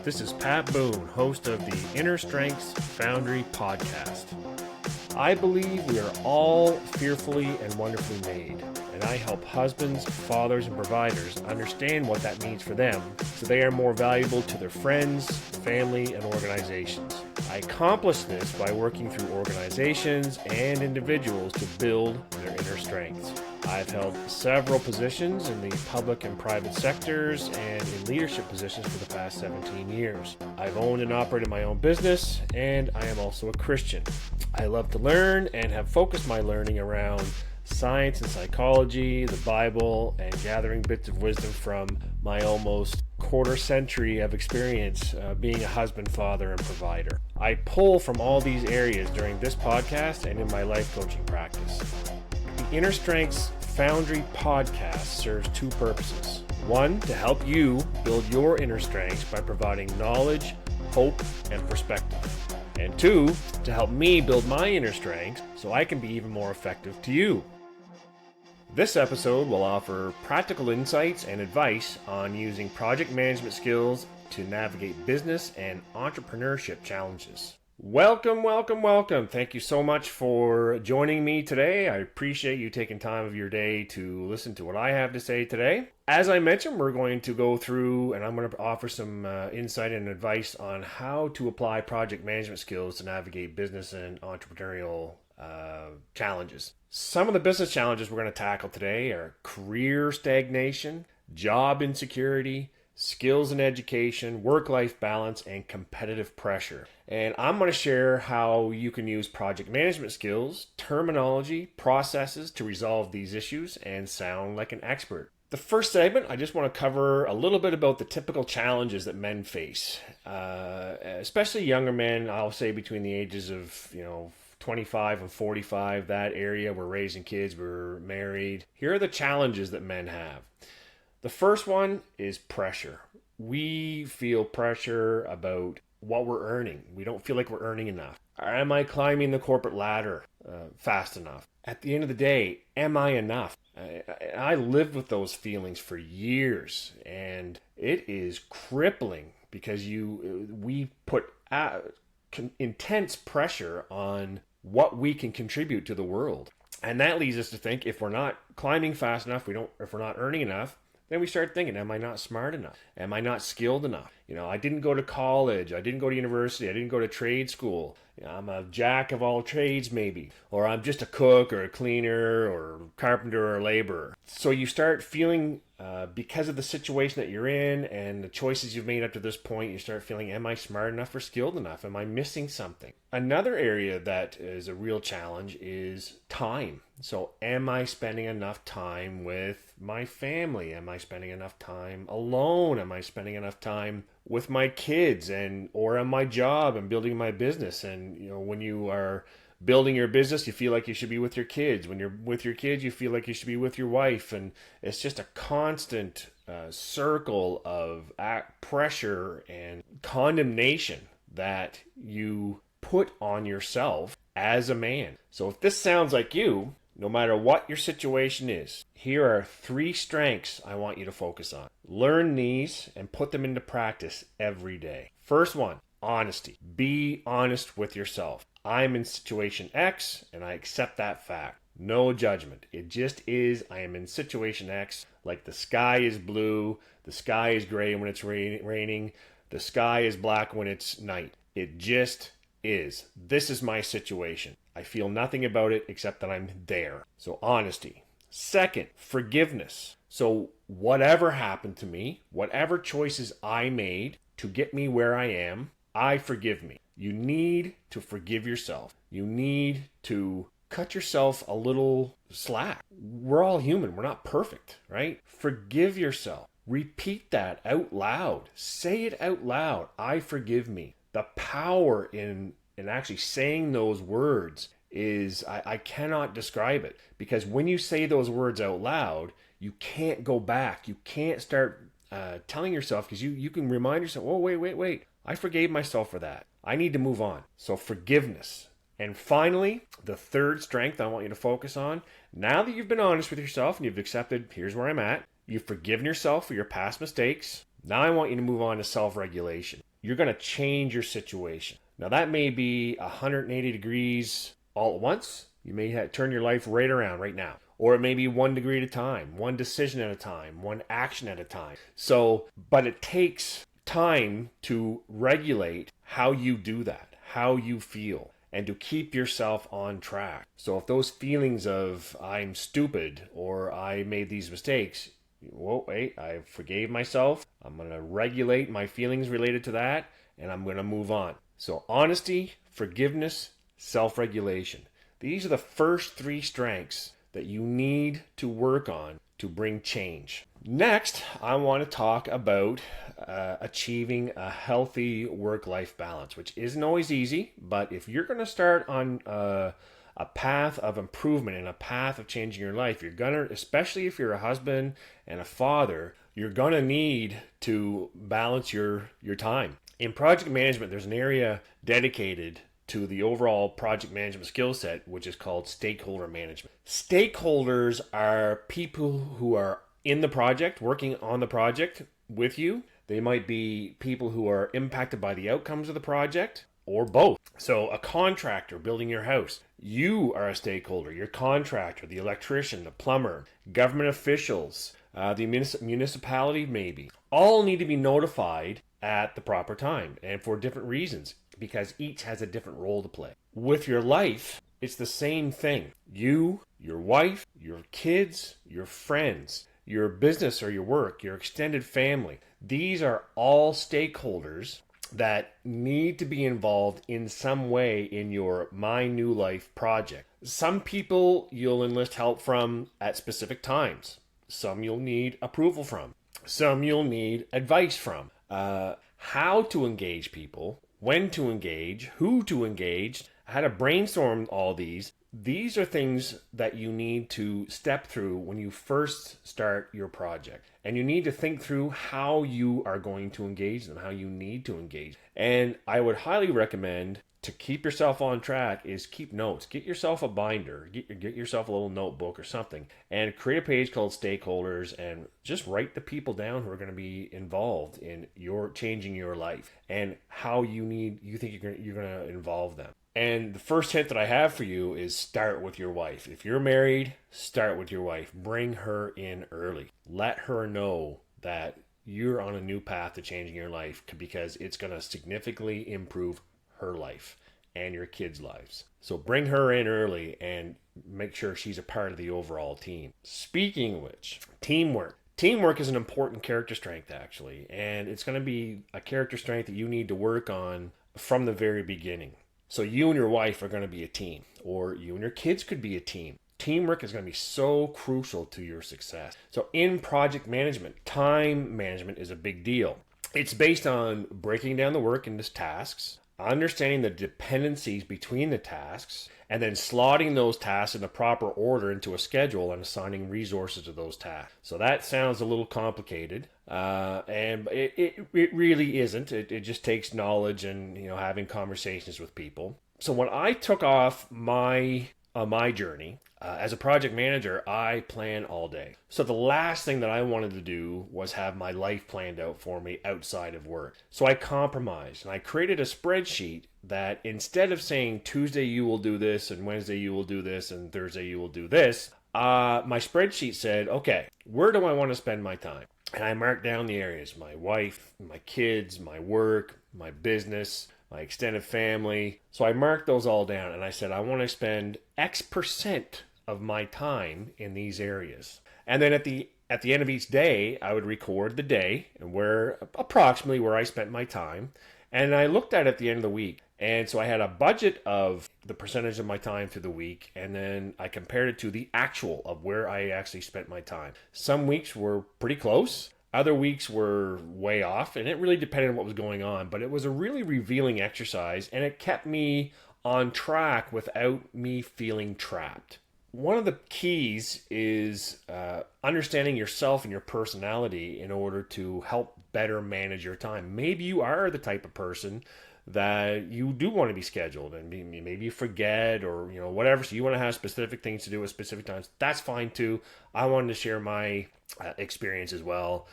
This is Pat Boone, host of the Inner Strengths Foundry podcast. I believe we are all fearfully and wonderfully made, and I help husbands, fathers, and providers understand what that means for them so they are more valuable to their friends, family, and organizations. I accomplish this by working through organizations and individuals to build their inner strengths. I've held several positions in the public and private sectors and in leadership positions for the past 17 years. I've owned and operated my own business, and I am also a Christian. I love to learn and have focused my learning around science and psychology, the Bible, and gathering bits of wisdom from my almost quarter century of experience being a husband, father, and provider. I pull from all these areas during this podcast and in my life coaching practice. The Inner Strengths Foundry podcast serves two purposes. One, to help you build your inner strengths by providing knowledge, hope, and perspective. And two, to help me build my inner strengths so I can be even more effective to you. This episode will offer practical insights and advice on using project management skills to navigate business and entrepreneurship challenges. Welcome. Thank you so much for joining me today. I appreciate you taking time of your day to listen to what I have to say today. As I mentioned, we're going to go through and I'm going to offer some insight and advice on how to apply project management skills to navigate business and entrepreneurial challenges. Some of the business challenges we're going to tackle today are career stagnation, job insecurity, skills and education, work-life balance, and competitive pressure. And I'm going to share how you can use project management skills, terminology, processes to resolve these issues and sound like an expert. The first segment, I just want to cover a little bit about the typical challenges that men face, especially younger men, I'll say between the ages of, 25 and 45, that area. We're raising kids, we're married. Here are the challenges that men have. The first one is pressure. We feel pressure about what we're earning. We don't feel like we're earning enough. Am I climbing the corporate ladder fast enough? At the end of the day, am I enough? I lived with those feelings for years, and it is crippling because we put intense pressure on what we can contribute to the world. And that leads us to think if we're not climbing fast enough, if we're not earning enough, then we start thinking, am I not smart enough? Am I not skilled enough? I didn't go to college. I didn't go to university. I didn't go to trade school. I'm a jack of all trades maybe. Or I'm just a cook or a cleaner or carpenter or laborer. So you start feeling, because of the situation that you're in and the choices you've made up to this point, you start feeling, am I smart enough or skilled enough? Am I missing something? Another area that is a real challenge is time. So am I spending enough time with my family? Am I spending enough time alone? Am I spending enough time with my kids or on my job and building my business? And when you are building your business, you feel like you should be with your kids. When you're with your kids, you feel like you should be with your wife. And it's just a constant circle of pressure and condemnation that you put on yourself as a man. So if this sounds like you, no matter what your situation is, here are 3 strengths I want you to focus on. Learn these and put them into practice every day. First one, honesty. Be honest with yourself. I'm in situation X and I accept that fact. No judgment. It just is. I am in situation X. Like the sky is blue, the sky is gray when it's raining, the sky is black when it's night. It just is. This is my situation. I feel nothing about it except that I'm there. So honesty. Second, forgiveness. So whatever happened to me, whatever choices I made to get me where I am, I forgive me. You need to forgive yourself. You need to cut yourself a little slack. We're all human. We're not perfect, right? Forgive yourself. Repeat that out loud. Say it out loud. I forgive me. The power in actually saying those words is, I cannot describe it. Because when you say those words out loud, you can't go back. You can't start telling yourself, because you can remind yourself, oh, wait. I forgave myself for that. I need to move on. So forgiveness. And finally, the third strength I want you to focus on, now that you've been honest with yourself and you've accepted, here's where I'm at, you've forgiven yourself for your past mistakes, now I want you to move on to self-regulation. you're going to change your situation. Now, that may be 180 degrees all at once. You may turn your life right around right now. Or it may be 1 degree at a time, one decision at a time, one action at a time. So, but it takes time to regulate how you do that, how you feel, and to keep yourself on track. So if those feelings of I'm stupid or I made these mistakes, whoa, wait, I forgave myself. I'm going to regulate my feelings related to that, and I'm going to move on. So honesty, forgiveness, self-regulation. These are the first 3 strengths that you need to work on to bring change. Next, I want to talk about achieving a healthy work-life balance, which isn't always easy, but if you're going to start on a path of improvement and a path of changing your life, you're going to, especially if you're a husband and a father, you're going to need to balance your time. In project management, there's an area dedicated to the overall project management skill set, which is called stakeholder management. Stakeholders are people who are in the project, working on the project with you. They might be people who are impacted by the outcomes of the project, or both. So a contractor building your house, you are a stakeholder. Your contractor, the electrician, the plumber, government officials, the municipality maybe, all need to be notified at the proper time and for different reasons, because each has a different role to play. With your life, it's the same thing. You, your wife, your kids, your friends, your business or your work, your extended family. These are all stakeholders that need to be involved in some way in your My New Life project. Some people you'll enlist help from at specific times. Some you'll need approval from. Some you'll need advice from. How to engage people, when to engage, who to engage, how to brainstorm all these. These are things that you need to step through when you first start your project. And you need to think through how you are going to engage them, how you need to engage. And I would highly recommend, to keep yourself on track, is keep notes. Get yourself a binder, get yourself a little notebook or something, and create a page called stakeholders, and just write the people down who are going to be involved in your changing your life and how you think you're going to involve them. And the first hint that I have for you is start with your wife. If you're married, start with your wife. Bring her in early. Let her know that you're on a new path to changing your life, because it's going to significantly improve her life and your kids' lives. So bring her in early and make sure she's a part of the overall team. Speaking of which, teamwork. Teamwork is an important character strength, actually, and it's going to be a character strength that you need to work on from the very beginning. So you and your wife are going to be a team, or you and your kids could be a team. Teamwork is going to be so crucial to your success. So in project management, time management is a big deal. It's based on breaking down the work into tasks, understanding the dependencies between the tasks, and then slotting those tasks in the proper order into a schedule and assigning resources to those tasks. So that sounds a little complicated, and it really isn't. It just takes knowledge and having conversations with people. So when I took off my journey as a project manager, I plan all day. So the last thing that I wanted to do was have my life planned out for me outside of work. So I compromised and I created a spreadsheet that, instead of saying Tuesday you will do this and Wednesday you will do this and Thursday you will do this, my spreadsheet said, okay, where do I want to spend my time? And I marked down the areas: my wife, my kids, my work, my business, my extended family. So I marked those all down and I said, I want to spend X% of my time in these areas. And then at the end of each day, I would record the day and approximately where I spent my time. And I looked at it at the end of the week. And so I had a budget of the percentage of my time through the week, and then I compared it to the actual of where I actually spent my time. Some weeks were pretty close. Other weeks were way off, and it really depended on what was going on. But it was a really revealing exercise, and it kept me on track without me feeling trapped. One of the keys is understanding yourself and your personality in order to help better manage your time. Maybe you are the type of person that you do want to be scheduled, and maybe you forget or whatever, so you want to have specific things to do at specific times. That's fine too. I wanted to share my experience as well.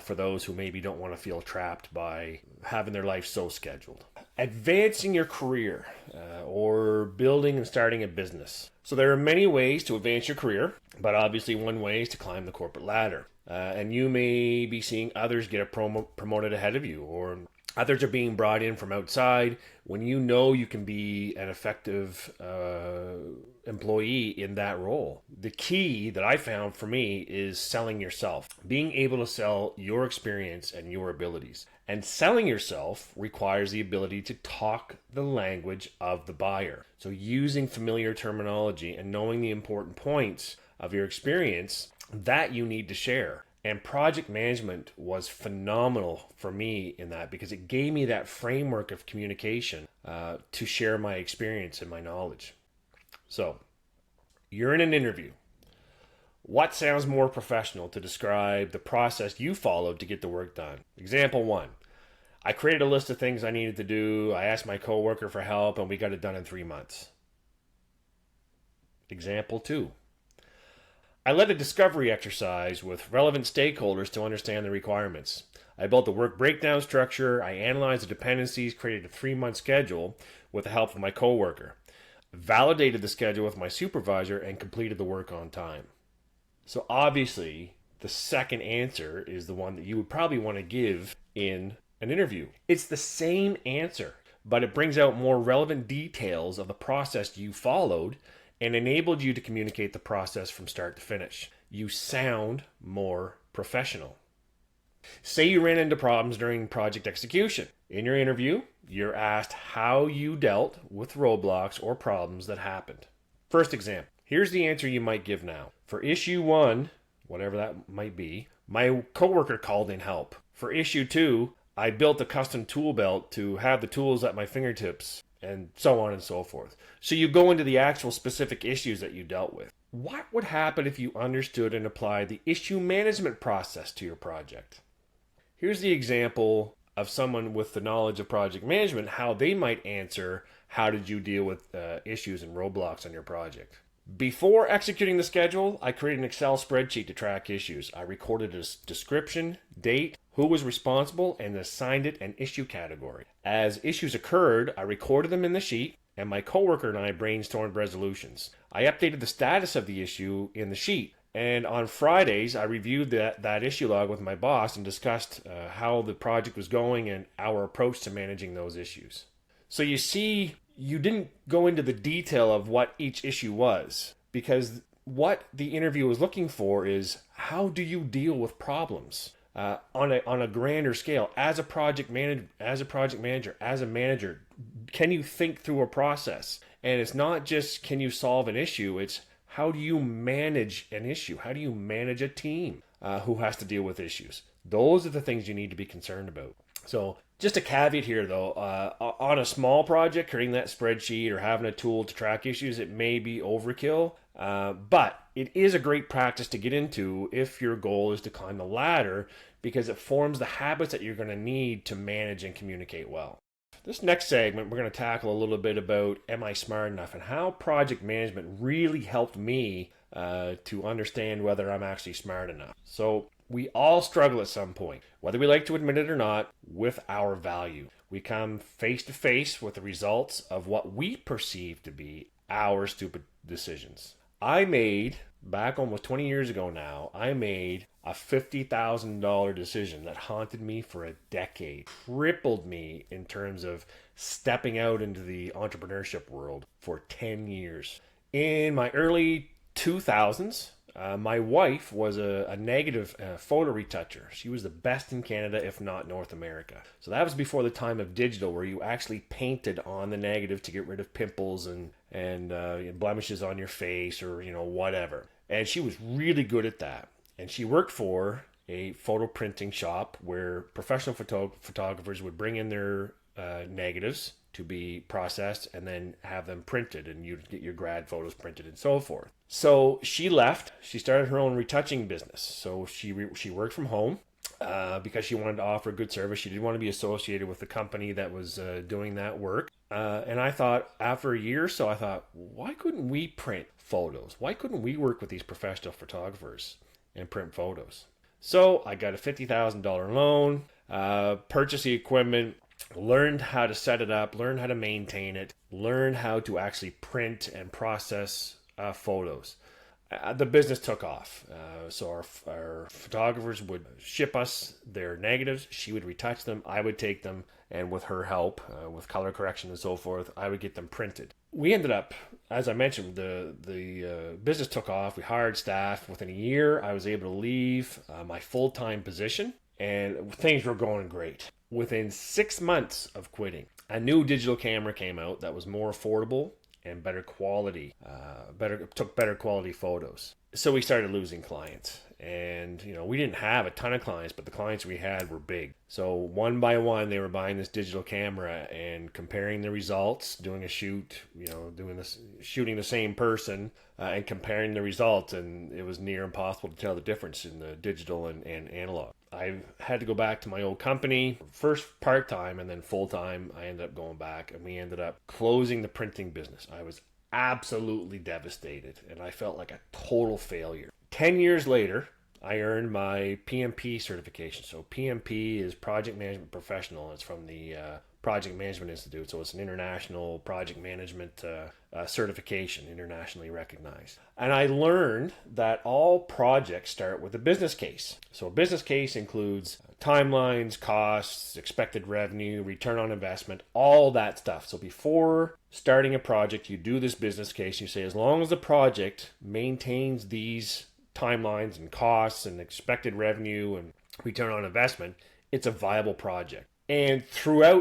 for those who maybe don't want to feel trapped by having their life so scheduled. Advancing your career or building and starting a business. So there are many ways to advance your career, but obviously one way is to climb the corporate ladder. And you may be seeing others get promoted ahead of you, or others are being brought in from outside when you know you can be an effective employee in that role. The key that I found for me is selling yourself, being able to sell your experience and your abilities. And selling yourself requires the ability to talk the language of the buyer. So using familiar terminology and knowing the important points of your experience that you need to share. And project management was phenomenal for me in that, because it gave me that framework of communication to share my experience and my knowledge. So, you're in an interview. What sounds more professional to describe the process you followed to get the work done? Example 1. I created a list of things I needed to do. I asked my coworker for help and we got it done in 3 months. Example 2. I led a discovery exercise with relevant stakeholders to understand the requirements. I built the work breakdown structure. I analyzed the dependencies, created a 3-month schedule with the help of my coworker, validated the schedule with my supervisor, and completed the work on time. So obviously, the second answer is the one that you would probably want to give in an interview. It's the same answer, but it brings out more relevant details of the process you followed and enabled you to communicate the process from start to finish. You sound more professional. Say you ran into problems during project execution. In your interview, you're asked how you dealt with roadblocks or problems that happened. First example. Here's the answer you might give now. For issue 1, whatever that might be, my coworker called in help. For issue 2, I built a custom tool belt to have the tools at my fingertips, and so on and so forth. So you go into the actual specific issues that you dealt with. What would happen if you understood and applied the issue management process to your project? Here's the example of someone with the knowledge of project management, how they might answer, how did you deal with issues and roadblocks on your project? Before executing the schedule, I created an Excel spreadsheet to track issues. I recorded a description, date, who was responsible, and assigned it an issue category. As issues occurred, I recorded them in the sheet, and my coworker and I brainstormed resolutions. I updated the status of the issue in the sheet, and on Fridays, I reviewed that issue log with my boss and discussed how the project was going and our approach to managing those issues. So you see, you didn't go into the detail of what each issue was, because what the interview was looking for is, how do you deal with problems on a grander scale as a project manager, as a manager? Can you think through a process? And it's not just can you solve an issue, it's how do you manage an issue? How do you manage a team who has to deal with issues? Those are the things you need to be concerned about. So just a caveat here though, on a small project, creating that spreadsheet or having a tool to track issues, it may be overkill, but it is a great practice to get into if your goal is to climb the ladder, because it forms the habits that you're going to need to manage and communicate well. This next segment, we're going to tackle a little bit about am I smart enough and how project management really helped me to understand whether I'm actually smart enough. So we all struggle at some point, whether we like to admit it or not, with our value. We come face to face with the results of what we perceive to be our stupid decisions. I made, back almost 20 years ago now, I made a $50,000 decision that haunted me for a decade, crippled me in terms of stepping out into the entrepreneurship world for 10 years. In my early 2000s, my wife was a negative photo retoucher. She was the best in Canada, if not North America. So that was before the time of digital, where you actually painted on the negative to get rid of pimples and blemishes on your face, or whatever. And she was really good at that. And she worked for a photo printing shop where professional photographers would bring in their negatives to be processed and then have them printed, and you'd get your grad photos printed and so forth. So she left. She started her own retouching business. So she worked from home because she wanted to offer good service. She didn't want to be associated with the company that was doing that work. And I thought, after a year or so, I thought, why couldn't we print photos? Why couldn't we work with these professional photographers and print photos? So I got a $50,000 loan, purchased the equipment, learned how to set it up, learned how to maintain it, learned how to actually print and process photos. The business took off. So our photographers would ship us their negatives. She would retouch them. I would take them. And with her help, with color correction and so forth, I would get them printed. We ended up, as I mentioned, the business took off. We hired staff. Within a year, I was able to leave my full-time position, and things were going great. Within 6 months of quitting, a new digital camera came out that was more affordable and better quality, took better quality photos. So we started losing clients, and we didn't have a ton of clients, but the clients we had were big. So one by one, they were buying this digital camera and comparing the results, doing a shoot, shooting the same person and comparing the results, and it was near impossible to tell the difference in the digital and analog. I had to go back to my old company, first part-time and then full-time. I ended up going back, and we ended up closing the printing business. I was absolutely devastated, and I felt like a total failure. 10 years later, I earned my PMP certification. So PMP is Project Management Professional. It's from the Project Management Institute. So it's an international project management certification, internationally recognized. And I learned that all projects start with a business case. So a business case includes timelines, costs, expected revenue, return on investment, all that stuff. So before starting a project, you do this business case. You say, as long as the project maintains these timelines and costs and expected revenue and return on investment, it's a viable project. And through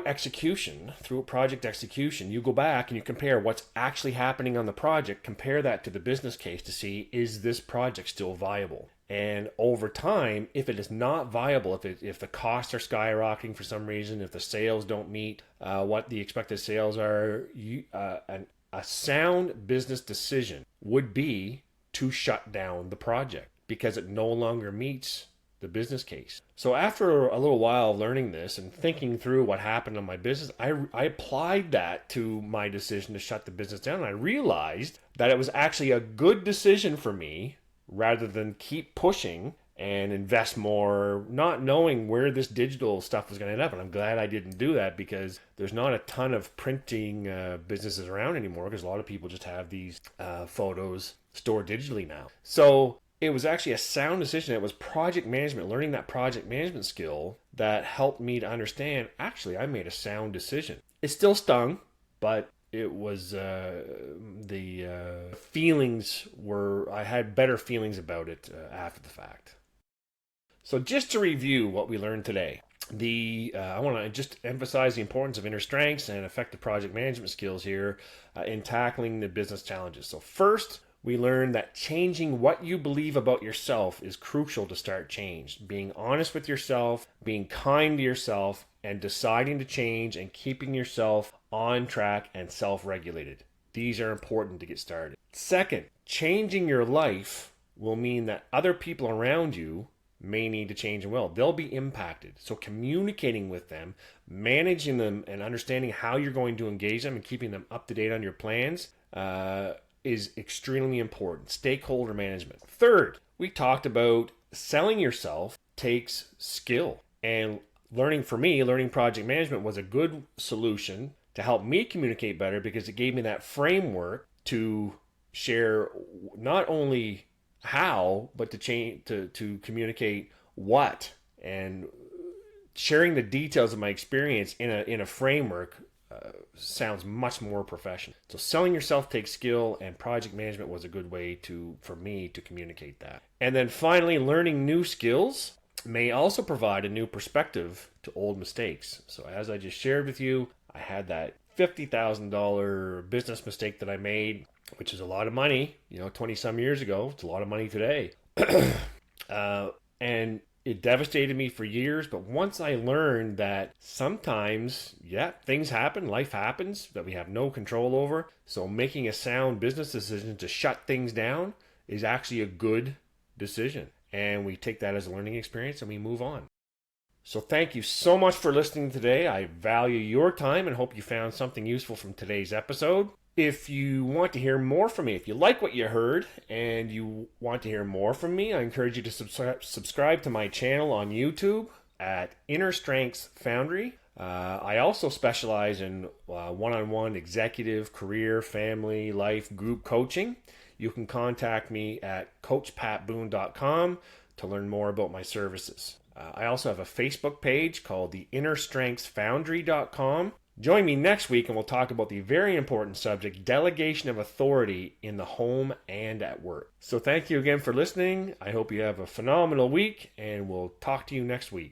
project execution, you go back and you compare what's actually happening on the project, compare that to the business case to see, is this project still viable? And over time, if it is not viable, if the costs are skyrocketing for some reason, if the sales don't meet what the expected sales are, a sound business decision would be to shut down the project because it no longer meets the business case. So after a little while of learning this and thinking through what happened on my business, I applied that to my decision to shut the business down. And I realized that it was actually a good decision for me rather than keep pushing and invest more, not knowing where this digital stuff was going to end up. And I'm glad I didn't do that, because there's not a ton of printing businesses around anymore, because a lot of people just have these photos stored digitally now. So it was actually a sound decision. It was project management, learning that project management skill that helped me to understand, actually, I made a sound decision. It still stung, but it was the feelings were, I had better feelings about it after the fact. So just to review what we learned today, I want to just emphasize the importance of inner strengths and effective project management skills here in tackling the business challenges. So first, we learned that changing what you believe about yourself is crucial to start change. Being honest with yourself, being kind to yourself, and deciding to change and keeping yourself on track and self-regulated. These are important to get started. Second, changing your life will mean that other people around you may need to change as well. They'll be impacted. So communicating with them, managing them, and understanding how you're going to engage them and keeping them up to date on your plans is extremely important. Stakeholder management. Third, we talked about selling yourself takes skill. And learning project management was a good solution to help me communicate better, because it gave me that framework to share not only how, but to communicate what, and sharing the details of my experience in a framework sounds much more professional. So selling yourself takes skill, and project management was a good way for me to communicate that. And then finally, learning new skills may also provide a new perspective to old mistakes. So as I just shared with you, I had that $50,000 business mistake that I made, which is a lot of money, 20 some years ago. It's a lot of money today. And it devastated me for years. But once I learned that sometimes, things happen, life happens that we have no control over. So making a sound business decision to shut things down is actually a good decision. And we take that as a learning experience and we move on. So thank you so much for listening today. I value your time and hope you found something useful from today's episode. If you want to hear more from me, if you like what you heard and you want to hear more from me, I encourage you to subscribe to my channel on YouTube at Inner Strengths Foundry. I also specialize in one-on-one executive, career, family, life, group coaching. You can contact me at coachpatboone.com to learn more about my services. I also have a Facebook page called the innerstrengthsfoundry.com. Join me next week and we'll talk about the very important subject, delegation of authority in the home and at work. So thank you again for listening. I hope you have a phenomenal week and we'll talk to you next week.